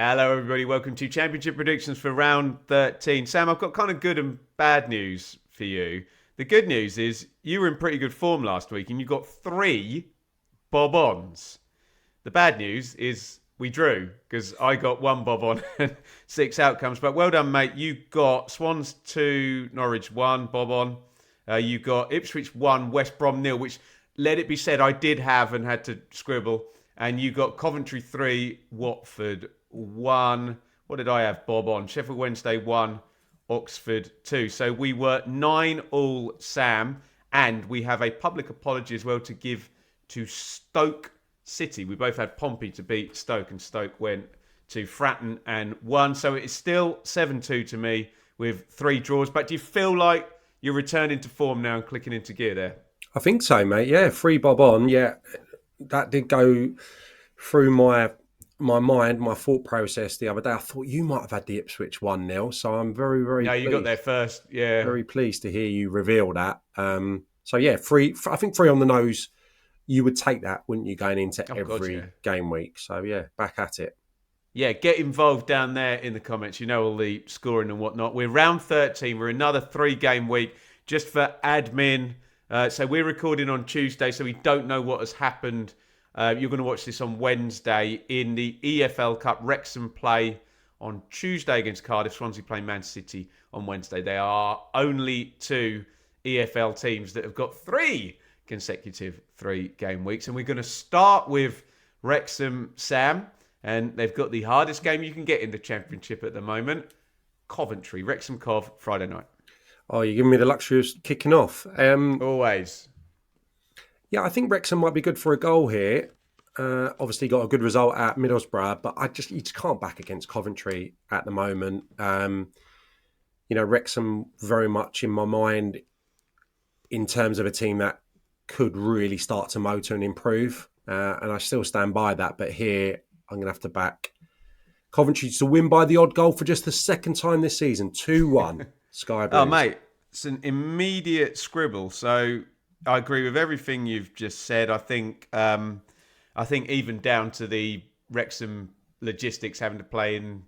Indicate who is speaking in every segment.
Speaker 1: Hello, everybody. Welcome to Championship predictions for round 13. Sam, I've got kind of good and bad news for you. The good news is you were in pretty good form last week and you got 3 bob-ons. The bad news is we drew because I got 1 bob-on and 6 outcomes. But well done, mate. You got Swans 2, Norwich 1 bob-on. You got Ipswich 1, West Brom 0, which, let it be said, I did have and had to scribble. And you got Coventry 3, Watford 1. What did I have, bob on? Sheffield Wednesday 1, Oxford 2. So we were 9-all, Sam. And we have a public apology as well to give to Stoke City. We both had Pompey to beat Stoke, and Stoke went to Fratton and won. So it's still 7-2 to me with 3 draws. But do you feel like you're returning to form now and clicking into gear there?
Speaker 2: I think so, mate. Yeah, 3 bob on. Yeah, that did go through my mind, my thought process the other day. I thought you might have had the Ipswich 1-0. So I'm very, very
Speaker 1: No, you got there first. Yeah.
Speaker 2: Very pleased to hear you reveal that. So yeah, 3. I think 3 on the nose. You would take that, wouldn't you, going into every game week? So yeah, back at it.
Speaker 1: Yeah, get involved down there in the comments. You know all the scoring and whatnot. We're round 13. We're another 3-game week just for admin. So we're recording on Tuesday, so we don't know what has happened. You're going to watch this on Wednesday in the EFL Cup. Wrexham play on Tuesday against Cardiff. Swansea play Man City on Wednesday. They are only 2 EFL teams that have got 3 consecutive 3-game weeks. And we're going to start with Wrexham, Sam. And they've got the hardest game you can get in the Championship at the moment. Coventry, Wrexham Cov, Friday night.
Speaker 2: Oh, you're giving me the luxury of kicking off.
Speaker 1: Always.
Speaker 2: Yeah, I think Wrexham might be good for a goal here. Obviously got a good result at Middlesbrough, but you just can't back against Coventry at the moment. Wrexham very much in my mind in terms of a team that could really start to motor and improve. And I still stand by that. But here, I'm going to have to back Coventry to win by the odd goal for just the second time this season. 2-1, Sky Blues.
Speaker 1: Oh, mate, it's an immediate scribble. So I agree with everything you've just said. I think even down to the Wrexham logistics having to play in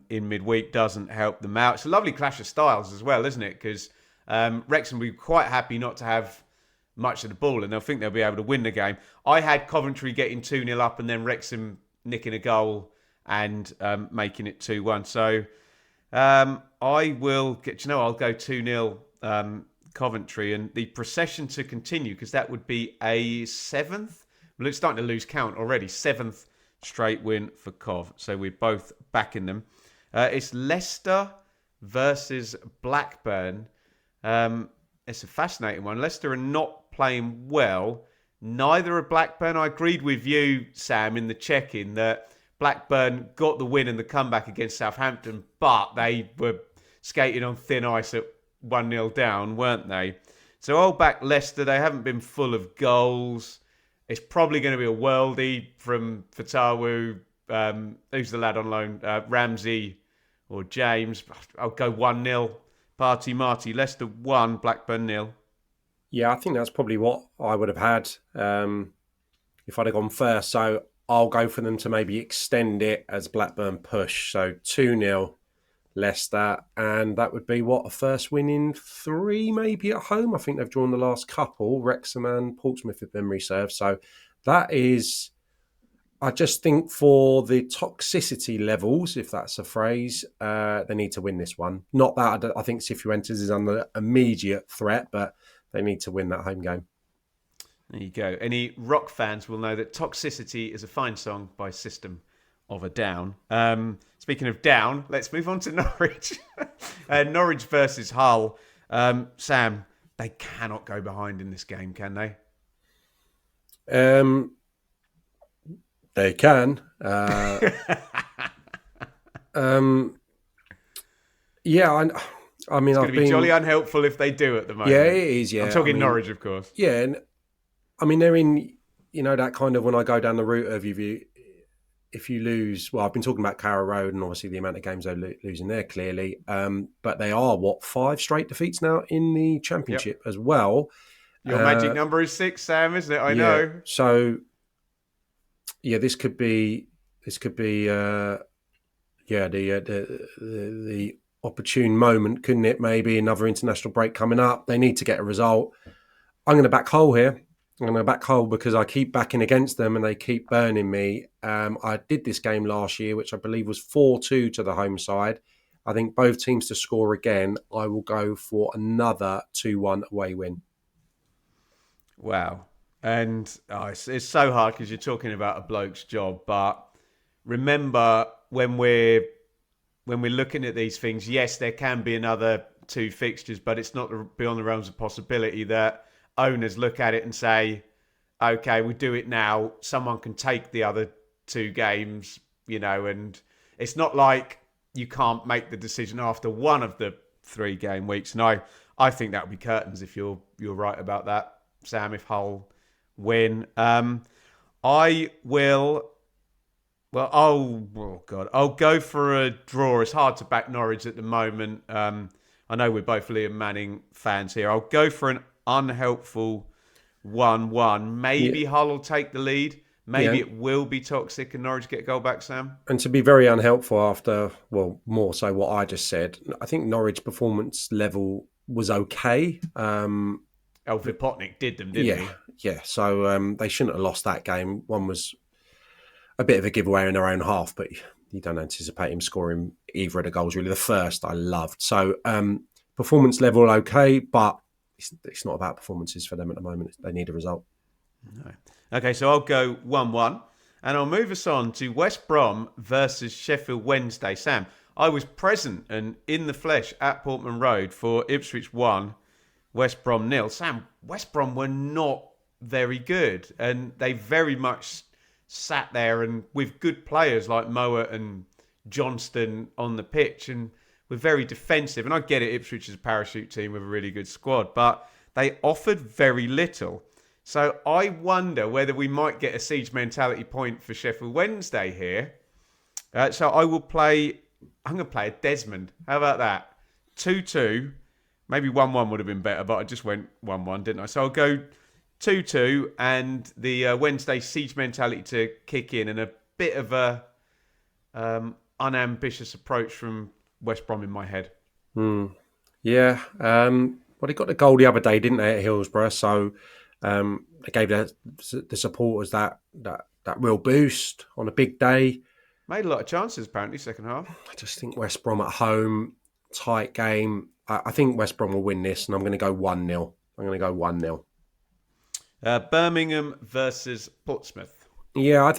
Speaker 1: midweek doesn't help them out. It's a lovely clash of styles as well, isn't it? Because Wrexham will be quite happy not to have much of the ball, and they'll think they'll be able to win the game. I had Coventry getting 2-0 up and then Wrexham nicking a goal and making it 2-1. So I will get, I'll go 2-0 Coventry, and the procession to continue, because that would be a 7th. Well, it's starting to lose count already. 7th straight win for Cov. So we're both backing them. It's Leicester versus Blackburn. It's a fascinating one. Leicester are not playing well. Neither are Blackburn. I agreed with you, Sam, in the check-in that Blackburn got the win and the comeback against Southampton, but they were skating on thin ice at 1-0 down, weren't they? So I'll back Leicester. They haven't been full of goals. It's probably going to be a worldie from Fatawu. Who's the lad on loan? Ramsey or James. I'll go 1-0. Party Marty. Leicester 1, Blackburn 0.
Speaker 2: Yeah, I think that's probably what I would have had if I'd have gone first. So I'll go for them to maybe extend it as Blackburn push. So 2-0 Leicester. And that would be a first win in 3 maybe at home. I think they've drawn the last couple. Wrexham and Portsmouth if memory serves. So that is, I just think for the toxicity levels, if that's a phrase, they need to win this one. Not that I think Cifuentes is under immediate threat, but they need to win that home game.
Speaker 1: There you go. Any rock fans will know that Toxicity is a fine song by System of a Down. Speaking of down, let's move on to Norwich. Norwich versus Hull. Sam, they cannot go behind in this game, can they?
Speaker 2: They can. Yeah, I mean,
Speaker 1: it's going to be jolly unhelpful if they do at the moment.
Speaker 2: Yeah, it is, yeah.
Speaker 1: I'm talking Norwich, of course.
Speaker 2: Yeah, and I mean, they're in, that kind of, when I go down the route of if you lose, well, I've been talking about Carrow Road and obviously the amount of games they're losing there, clearly. But they are, 5 straight defeats now in the Championship as well.
Speaker 1: Your magic number is 6, Sam, isn't it? I know.
Speaker 2: So, yeah, this could be this could be the opportune moment, couldn't it? Maybe another international break coming up. They need to get a result. I'm going to back Hull here. I'm going to back Hull because I keep backing against them and they keep burning me. I did this game last year, which I believe was 4-2 to the home side. I think both teams to score again. I will go for another 2-1 away win.
Speaker 1: Wow. And it's so hard because you're talking about a bloke's job. But remember, when we're looking at these things, yes, there can be another 2 fixtures, but it's not beyond the realms of possibility that owners look at it and say, okay, we do it now. Someone can take the other 2 games, and it's not like you can't make the decision after one of the 3 game weeks. And I think that would be curtains if you're right about that, Sam, if Hull win. I will. Well, I'll go for a draw. It's hard to back Norwich at the moment. I know we're both Liam Manning fans here. I'll go for an unhelpful 1-1. Maybe Hull will take the lead. Maybe it will be toxic and Norwich get a goal back, Sam.
Speaker 2: And to be very unhelpful after, more so what I just said, I think Norwich performance level was okay.
Speaker 1: Vipotnik did them, didn't he?
Speaker 2: Yeah. So they shouldn't have lost that game. One was a bit of a giveaway in their own half, but you don't anticipate him scoring either of the goals. Really, the first I loved. So performance level okay, but it's not about performances for them at the moment. They need a result.
Speaker 1: No. Okay, so I'll go 1-1, and I'll move us on to West Brom versus Sheffield Wednesday. Sam, I was present and in the flesh at Portman Road for Ipswich 1, West Brom 0. Sam, West Brom were not very good, and they very much sat there and with good players like Mowat and Johnston on the pitch, and were very defensive. And I get it, Ipswich is a parachute team with a really good squad, but they offered very little. So I wonder whether we might get a siege mentality point for Sheffield Wednesday here. So I'm going to play a Desmond. How about that? 2-2. Maybe 1-1 would have been better, but I just went 1-1, didn't I? So I'll go 2-2 and the Wednesday siege mentality to kick in, and a bit of a unambitious approach from West Brom in my head.
Speaker 2: Yeah. They got the goal the other day, didn't they, at Hillsborough? So they gave the supporters that real boost on a big day.
Speaker 1: Made a lot of chances, apparently, second half.
Speaker 2: I just think West Brom at home, tight game. I think West Brom will win this, and I'm going to go 1-0.
Speaker 1: Birmingham versus Portsmouth.
Speaker 2: Yeah, I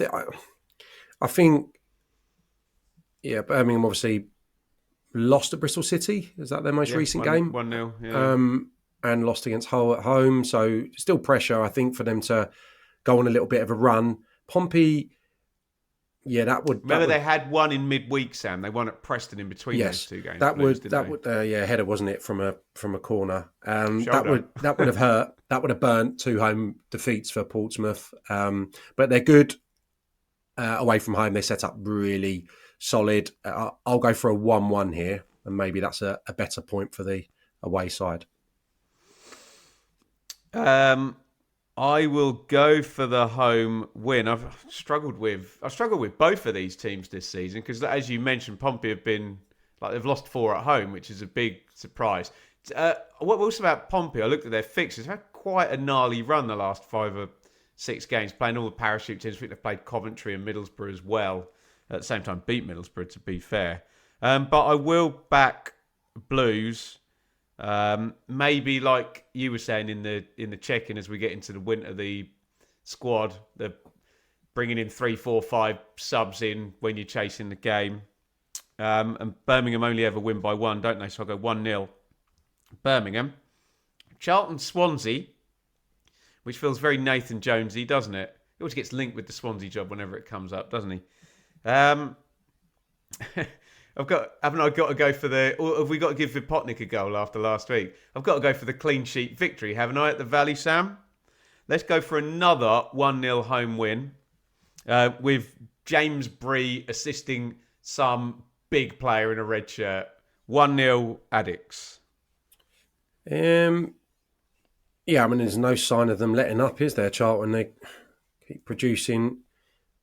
Speaker 2: think Birmingham obviously lost at Bristol City. Is that their most recent game?
Speaker 1: 1-0, yeah.
Speaker 2: And lost against Hull at home. So still pressure, I think, for them to go on a little bit of a run. Pompey, that would...
Speaker 1: They had one in midweek, Sam. They won at Preston in between those 2 games.
Speaker 2: Header, wasn't it, from a corner. That would have hurt. That would have burnt 2 home defeats for Portsmouth. But they're good away from home. They set up really solid. I'll go for a 1-1 here, and maybe that's a better point for the away side.
Speaker 1: I will go for the home win. I've struggled with both of these teams this season because, as you mentioned, Pompey they've lost 4 at home, which is a big surprise. What was about Pompey? I looked at their fixtures. They've had quite a gnarly run the last 5 or 6 games, playing all the parachute teams. I think they've played Coventry and Middlesbrough as well. At the same time, beat Middlesbrough, to be fair. But I will back Blues. Maybe like you were saying in the check-in as we get into the winter, the squad, they're bringing in 3, 4, 5 subs in when you're chasing the game. And Birmingham only ever win by 1, don't they? So I'll go 1-0 Birmingham. Charlton Swansea, which feels very Nathan Jonesy, doesn't it? He always gets linked with the Swansea job whenever it comes up, doesn't he? Haven't I got to go for or have we got to give Vipotnik a goal after last week? I've got to go for the clean sheet victory, haven't I, at the Valley, Sam? Let's go for another 1-0 home win with James Bree assisting some big player in a red shirt. 1-0 Addicts.
Speaker 2: There's no sign of them letting up, is there, Charlton? They keep producing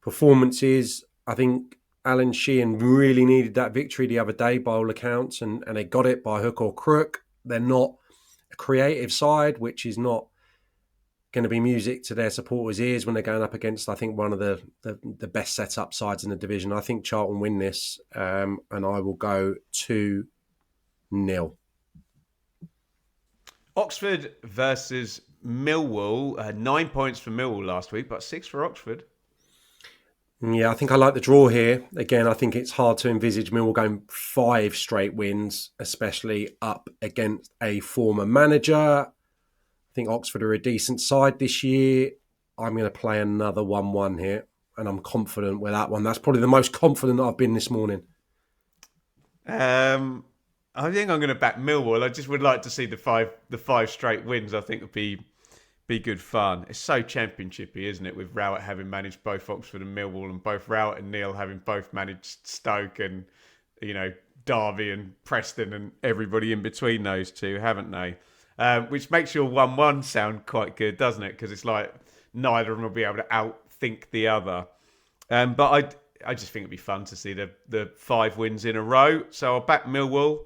Speaker 2: performances. I think Alan Sheehan really needed that victory the other day by all accounts, and they got it by hook or crook. They're not a creative side, which is not going to be music to their supporters' ears when they're going up against, I think, one of the best set-up sides in the division. I think Charlton win this, and I will go 2-0.
Speaker 1: Oxford versus Millwall. 9 points for Millwall last week, but 6 for Oxford.
Speaker 2: Yeah, I think I like the draw here. Again, I think it's hard to envisage Millwall going 5 straight wins, especially up against a former manager. I think Oxford are a decent side this year. I'm going to play another 1-1 here, and I'm confident with that one. That's probably the most confident I've been this morning.
Speaker 1: I think I'm going to back Millwall. I just would like to see the five straight wins. I think would be good fun. It's so championshipy, isn't it? With Rowett having managed both Oxford and Millwall, and both Rowett and Neil having both managed Stoke and Derby and Preston and everybody in between those two, haven't they? Which makes your 1-1 sound quite good, doesn't it? Because it's like neither of them will be able to outthink the other. But I just think it'd be fun to see the 5 wins in a row. So I'll back Millwall,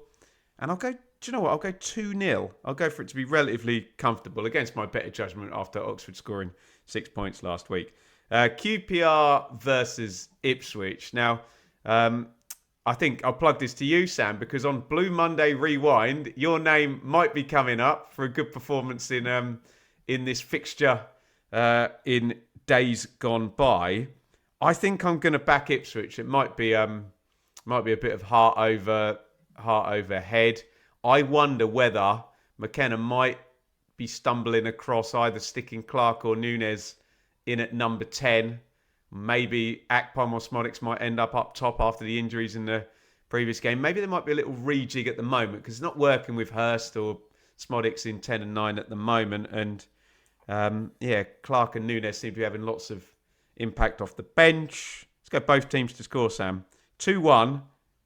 Speaker 1: and I'll go. Do you know what? I'll go 2-0. I'll go for it to be relatively comfortable against my better judgment after Oxford scoring 6 points last week. QPR versus Ipswich. Now, I think I'll plug this to you, Sam, because on Blue Monday Rewind, your name might be coming up for a good performance in this fixture in days gone by. I think I'm going to back Ipswich. It might be a bit of heart over head. I wonder whether McKenna might be stumbling across either sticking Clark or Nunes in at number 10. Maybe Akpom or Smodics might end up top after the injuries in the previous game. Maybe there might be a little rejig at the moment because it's not working with Hurst or Smodics in 10 and 9 at the moment. And Clark and Nunes seem to be having lots of impact off the bench. Let's go both teams to score, Sam. 2-1,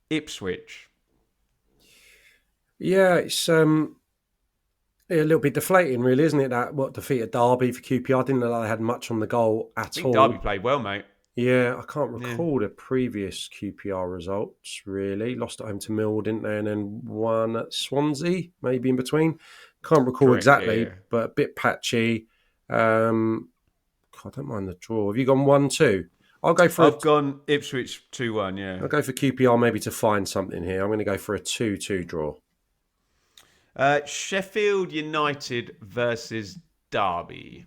Speaker 1: Ipswich.
Speaker 2: Yeah, it's a little bit deflating, really, isn't it? That defeated Derby for QPR. I didn't know they had much on the goal at
Speaker 1: I think
Speaker 2: all.
Speaker 1: Derby played well, mate.
Speaker 2: Yeah, I can't recall the previous QPR results, really. Lost at home to Millwall, didn't they? And then won at Swansea, maybe in between. Can't recall exactly, but a bit patchy. I don't mind the draw. Have you gone 1-2? I've
Speaker 1: gone Ipswich 2-1, yeah.
Speaker 2: I'll go for QPR maybe to find something here. I'm going to go for a 2-2 draw.
Speaker 1: Sheffield United versus Derby.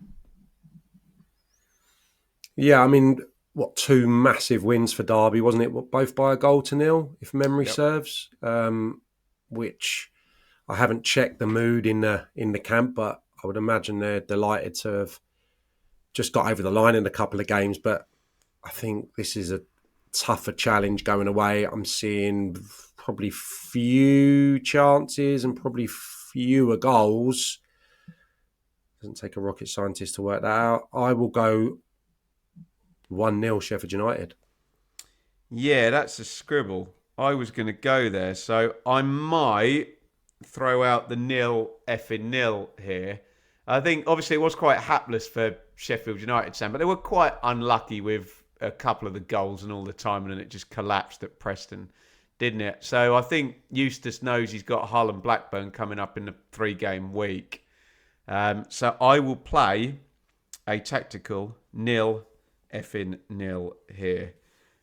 Speaker 2: Yeah, I mean, 2 massive wins for Derby, wasn't it? Both by a 1-0, if memory serves. Which I haven't checked the mood in the camp, but I would imagine they're delighted to have just got over the line in a couple of games. But I think this is a tougher challenge going away. I'm seeing probably few chances and probably fewer goals. Doesn't take a rocket scientist to work that out. I will go 1-0 Sheffield United.
Speaker 1: Yeah, that's a scribble. I was going to go there, so I might throw out the 0 here. I think obviously it was quite hapless for Sheffield United, Sam, but they were quite unlucky with a couple of the goals and all the time, and it just collapsed at Preston, didn't it? So I think Eustace knows he's got Hull and Blackburn coming up in the 3-game week. So I will play a tactical 0 here.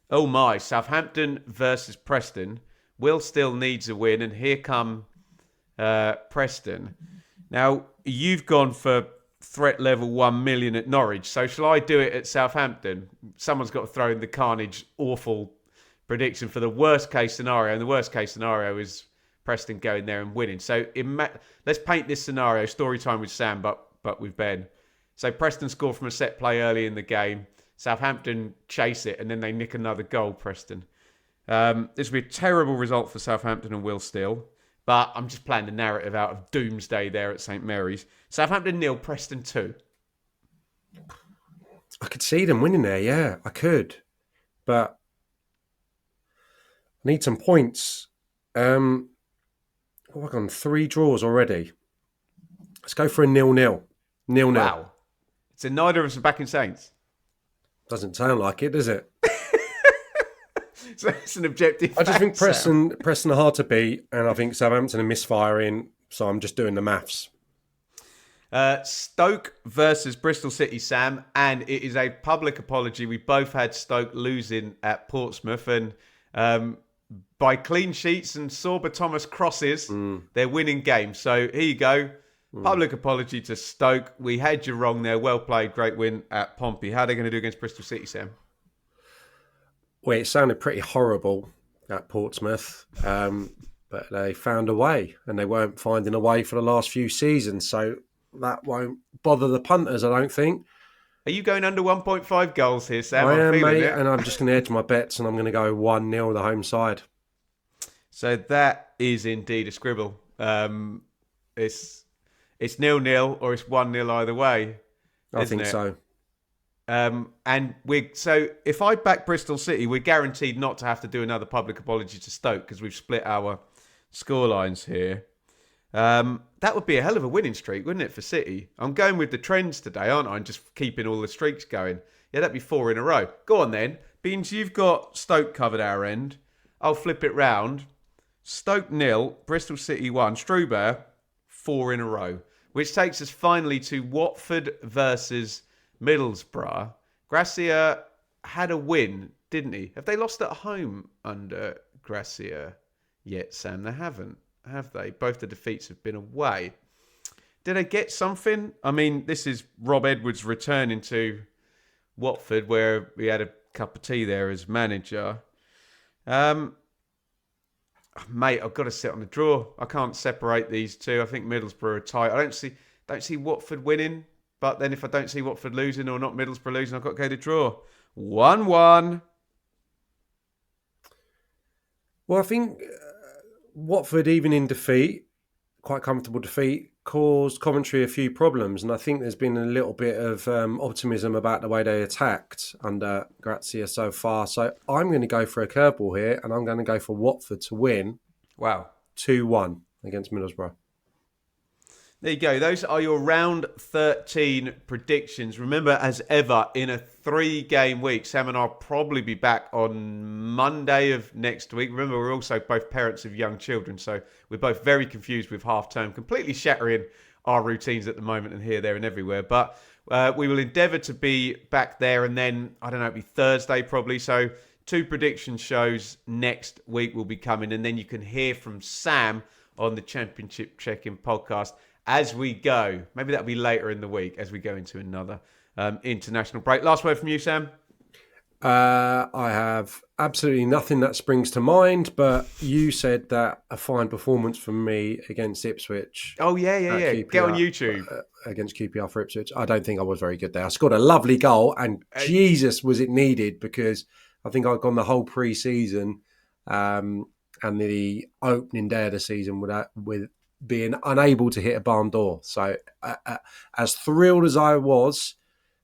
Speaker 1: Oh my, Southampton versus Preston. Will still needs a win, and here come Preston. Now, you've gone for threat level 1 million at Norwich, so shall I do it at Southampton? Someone's got to throw in the carnage awful prediction for the worst case scenario, and the worst case scenario is Preston going there and winning. So let's paint this scenario, story time with Sam, but with Ben. So Preston score from a set play early in the game. Southampton chase it, and then they nick another goal, Preston. This will be a terrible result for Southampton and Will Steele, but I'm just playing the narrative out of doomsday there at St Mary's. Southampton 0, Preston 2.
Speaker 2: I could see them winning there, yeah, I could. But I need some points. I've gone 3 draws already. Let's go for a 0-0. 0-0.
Speaker 1: Wow. So neither of us are backing Saints.
Speaker 2: Doesn't sound like it, does it?
Speaker 1: So it's an objective
Speaker 2: I just
Speaker 1: fact,
Speaker 2: think
Speaker 1: Sam.
Speaker 2: Preston are hard to beat, and I think Southampton are misfiring. So I'm just doing the maths.
Speaker 1: Stoke versus Bristol City, Sam, and it is a public apology. We both had Stoke losing at Portsmouth, and by clean sheets and Sorba Thomas crosses, they're winning games. So here you go. Public apology to Stoke. We had you wrong there. Well played. Great win at Pompey. How are they going to do against Bristol City, Sam?
Speaker 2: Well, it sounded pretty horrible at Portsmouth, but they found a way, and they weren't finding a way for the last few seasons. So that won't bother the punters, I don't think.
Speaker 1: Are you going under 1.5 goals here, Sam?
Speaker 2: I
Speaker 1: I'm
Speaker 2: am,
Speaker 1: feeling
Speaker 2: mate,
Speaker 1: it.
Speaker 2: and I'm just going to edge my bets, and I'm going to go 1-0 the home side.
Speaker 1: So that is indeed a scribble. It's 0-0 or it's 1-0 either way.
Speaker 2: I think so.
Speaker 1: And so if I back Bristol City, we're guaranteed not to have to do another public apology to Stoke because we've split our scorelines here. That would be a hell of a winning streak, wouldn't it, for City? I'm going with the trends today, aren't I? And just keeping all the streaks going. Yeah, that'd be 4 in a row. Go on then. Beans, you've got Stoke covered our end. I'll flip it round. Stoke 0, Bristol City 1, Struber 4 in a row. Which takes us finally to Watford versus Middlesbrough. Gracia had a win, didn't he? Have they lost at home under Gracia yet, Sam? They haven't, have they? Both the defeats have been away. Did they get something? I mean, this is Rob Edwards returning to Watford, where we had a cup of tea there as manager. Mate, I've got to sit on the draw. I can't separate these two. I think Middlesbrough are tight. I don't see Watford winning, but then if I don't see Watford losing or not Middlesbrough losing, I've got to go to draw. 1-1.
Speaker 2: Well, I think Watford, even in defeat, quite comfortable defeat, caused Coventry a few problems. And I think there's been a little bit of optimism about the way they attacked under Grazia so far. So I'm going to go for a curveball here, and I'm going to go for Watford to win.
Speaker 1: Wow.
Speaker 2: 2-1 against Middlesbrough.
Speaker 1: There you go. Those are your round 13 predictions. Remember, as ever, in a 3-game week, Sam and I'll probably be back on Monday of next week. Remember, we're also both parents of young children, so we're both very confused with half-term, completely shattering our routines at the moment and here, there and everywhere. But we will endeavour to be back there, and then, I don't know, it'll be Thursday probably. So 2 prediction shows next week will be coming, and then you can hear from Sam on the Championship Check-In podcast as we go. Maybe that'll be later in the week as we go into another international break. Last word from you, Sam?
Speaker 2: I have absolutely nothing that springs to mind, but you said that a fine performance from me against Ipswich.
Speaker 1: Oh, yeah.
Speaker 2: QPR,
Speaker 1: Get on YouTube.
Speaker 2: Against QPR for Ipswich. I don't think I was very good there. I scored a lovely goal, and Jesus, was it needed, because I think I'd gone the whole pre-season and the opening day of the season with being unable to hit a barn door. So as thrilled as I was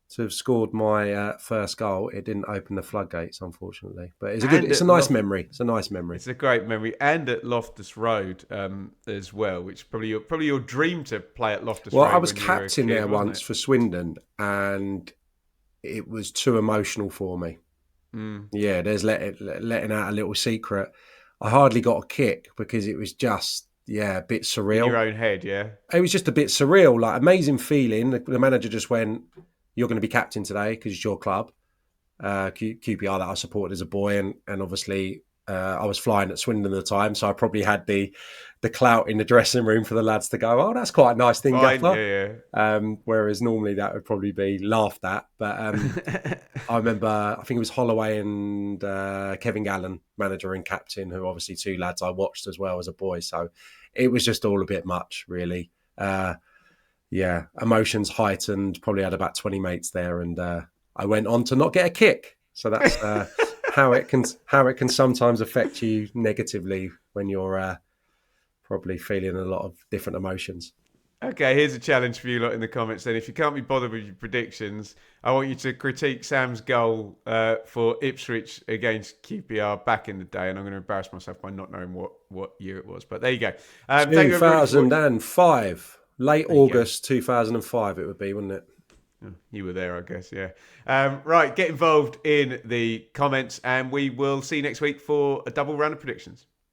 Speaker 2: to have scored my first goal, it didn't open the floodgates, unfortunately. But it's a nice memory. It's a nice memory.
Speaker 1: It's a great memory. And at Loftus Road as well, which probably your dream to play at Loftus Road.
Speaker 2: Well, I was captain there once for Swindon, and it was too emotional for me. Yeah, there's letting out a little secret. I hardly got a kick because it was just, a bit surreal.
Speaker 1: In your own head, yeah.
Speaker 2: It was just a bit surreal, like amazing feeling. The manager just went, "You're going to be captain today because it's your club." QPR that I supported as a boy, and obviously I was flying at Swindon at the time, so I probably had the clout in the dressing room for the lads to go, "Oh, that's quite a nice thing, Gaffer."
Speaker 1: Yeah.
Speaker 2: Whereas normally that would probably be laughed at. But I remember, I think it was Holloway and Kevin Gallen, manager and captain, who obviously 2 lads I watched as well as a boy. So it was just all a bit much, really. Emotions heightened. Probably had about 20 mates there, and I went on to not get a kick. So that's how it can sometimes affect you negatively when you're probably feeling a lot of different emotions.
Speaker 1: Okay, here's a challenge for you lot in the comments then. If you can't be bothered with your predictions, I want you to critique Sam's goal for Ipswich against QPR back in the day, and I'm going to embarrass myself by not knowing what year it was. But there you go.
Speaker 2: 2005. Late August 2005 it would be, wouldn't it?
Speaker 1: You were there, I guess, yeah. Right, get involved in the comments, and we will see you next week for a double round of predictions.